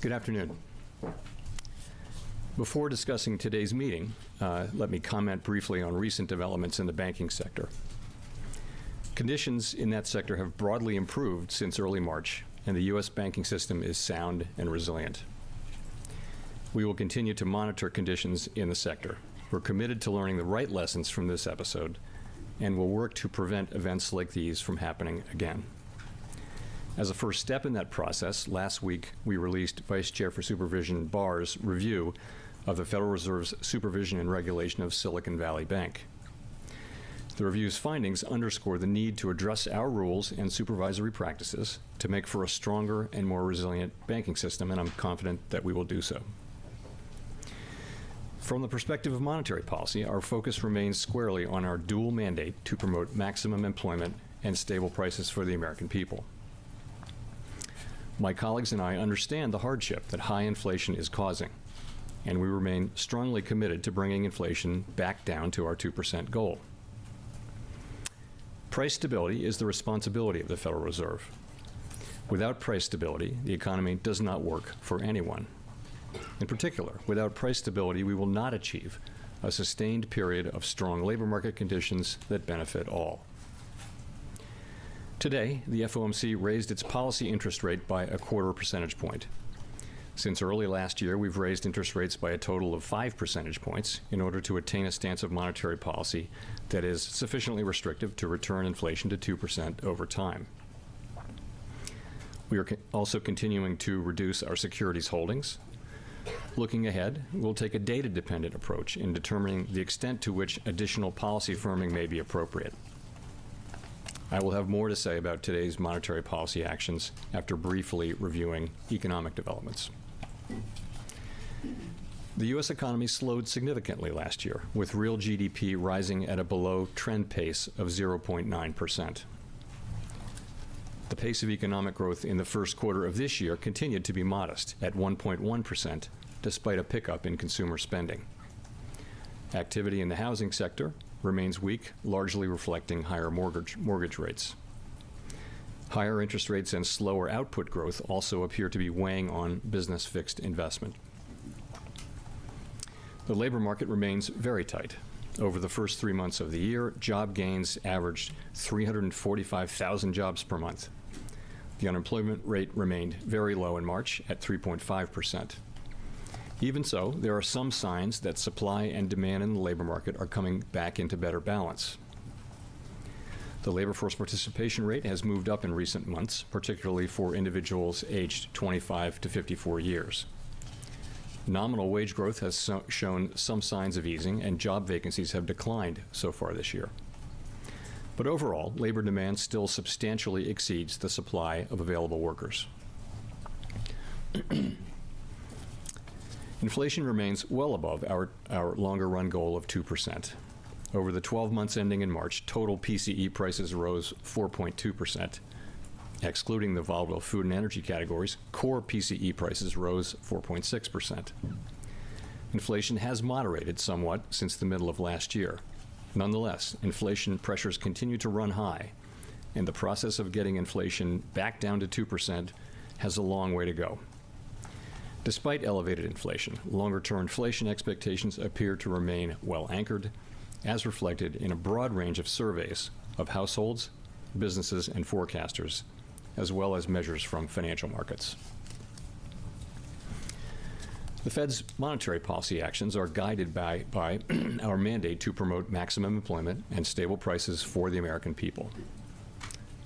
Good afternoon. Before discussing today's meeting, let me comment briefly on recent developments in the banking sector. Conditions in that sector have broadly improved since early March, and the U.S. banking system is sound and resilient. We will continue to monitor conditions in the sector. We're committed to learning the right lessons from this episode, and will work to prevent events like these from happening again. As a first step in that process, last week we released Vice Chair for Supervision Barr's review of the Federal Reserve's supervision and regulation of Silicon Valley Bank. The review's findings underscore the need to address our rules and supervisory practices to make for a stronger and more resilient banking system, and I'm confident that we will do so. From the perspective of monetary policy, our focus remains squarely on our dual mandate to promote maximum employment and stable prices for the American people. My colleagues and I understand the hardship that high inflation is causing, and we remain strongly committed to bringing inflation back down to our 2% goal. Price stability is the responsibility of the Federal Reserve. Without price stability, the economy does not work for anyone. In particular, without price stability, we will not achieve a sustained period of strong labor market conditions that benefit all. Today, the FOMC raised its policy interest rate by 1/4 percentage point. Since early last year, we've raised interest rates by a total of 5 percentage points in order to attain a stance of monetary policy that is sufficiently restrictive to return inflation to 2% over time. We are also continuing to reduce our securities holdings. Looking ahead, we'll take a data-dependent approach in determining the extent to which additional policy firming may be appropriate. I will have more to say about today's monetary policy actions after briefly reviewing economic developments. The U.S. economy slowed significantly last year, with real GDP rising at a below-trend pace of 0.9%. The pace of economic growth in the first quarter of this year continued to be modest at 1.1%, despite a pickup in consumer spending. Activity in the housing sector remains weak, largely reflecting higher mortgage rates. Higher interest rates and slower output growth also appear to be weighing on business fixed investment. The labor market remains very tight. Over the first 3 months of the year, job gains averaged 345,000 jobs per month. The unemployment rate remained very low in March at 3.5%. Even so, there are some signs that supply and demand in the labor market are coming back into better balance. The labor force participation rate has moved up in recent months, particularly for individuals aged 25 to 54 years. Nominal wage growth has shown some signs of easing, and job vacancies have declined so far this year. But overall, labor demand still substantially exceeds the supply of available workers. Inflation remains well above our longer-run goal of 2%. Over the 12 months ending in March, total PCE prices rose 4.2%. Excluding the volatile food and energy categories, core PCE prices rose 4.6%. Inflation has moderated somewhat since the middle of last year. Nonetheless, inflation pressures continue to run high, and the process of getting inflation back down to 2% has a long way to go. Despite elevated inflation, longer-term inflation expectations appear to remain well anchored, as reflected in a broad range of surveys of households, businesses, and forecasters, as well as measures from financial markets. The Fed's monetary policy actions are guided by our mandate to promote maximum employment and stable prices for the American people.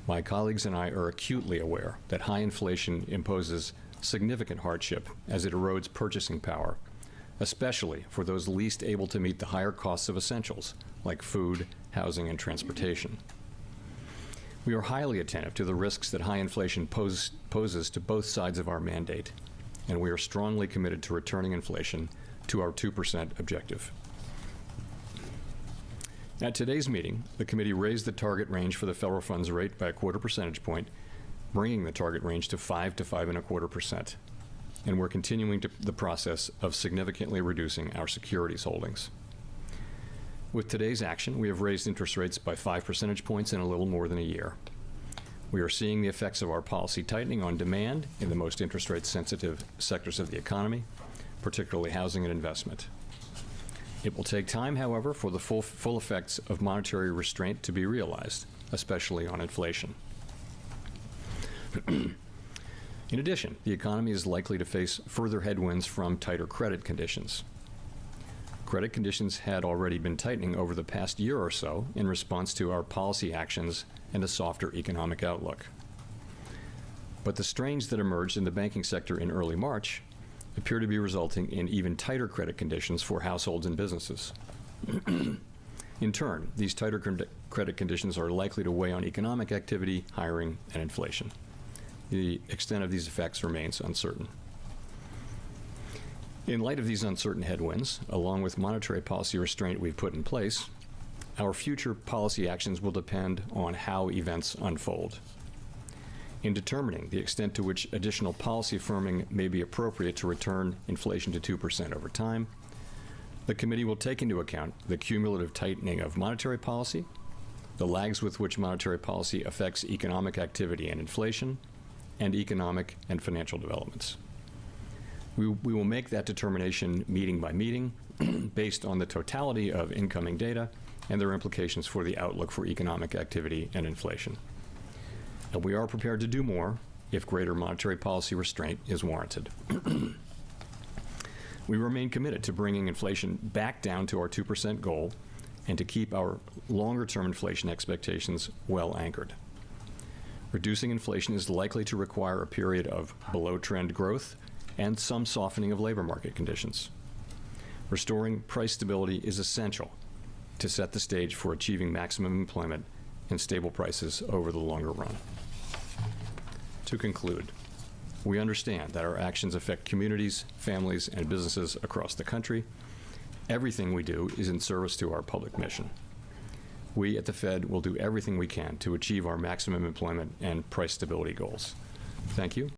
My colleagues and I are acutely aware that high inflation imposes significant hardship as it erodes purchasing power, especially for those least able to meet the higher costs of essentials like food, housing, and transportation. We are highly attentive to the risks that high inflation poses to both sides of our mandate, and we are strongly committed to returning inflation to our 2% objective. At today's meeting, the committee raised the target range for the federal funds rate by 1/4 percentage point, bringing the target range to 5 to 5.25%. And we're continuing the process of significantly reducing our securities holdings. With today's action, we have raised interest rates by 5 percentage points in a little more than a year. We are seeing the effects of our policy tightening on demand in the most interest rate sensitive sectors of the economy, particularly housing and investment. It will take time, however, for the full effects of monetary restraint to be realized, especially on inflation. In addition, the economy is likely to face further headwinds from tighter credit conditions. Credit conditions had already been tightening over the past year or so in response to our policy actions and a softer economic outlook. But the strains that emerged in the banking sector in early March appear to be resulting in even tighter credit conditions for households and businesses. In turn, these tighter credit conditions are likely to weigh on economic activity, hiring, and inflation. The extent of these effects remains uncertain. In light of these uncertain headwinds, along with monetary policy restraint we've put in place, our future policy actions will depend on how events unfold. In determining the extent to which additional policy firming may be appropriate to return inflation to 2% over time, the committee will take into account the cumulative tightening of monetary policy, the lags with which monetary policy affects economic activity and inflation, and economic and financial developments. We will make that determination meeting by meeting based on the totality of incoming data and their implications for the outlook for economic activity and inflation. And we are prepared to do more if greater monetary policy restraint is warranted. We remain committed to bringing inflation back down to our 2% goal and to keep our longer-term inflation expectations well anchored. Reducing inflation is likely to require a period of below-trend growth and some softening of labor market conditions. Restoring price stability is essential to set the stage for achieving maximum employment and stable prices over the longer run. To conclude, we understand that our actions affect communities, families, and businesses across the country. Everything we do is in service to our public mission. We at the Fed will do everything we can to achieve our maximum employment and price stability goals. Thank you.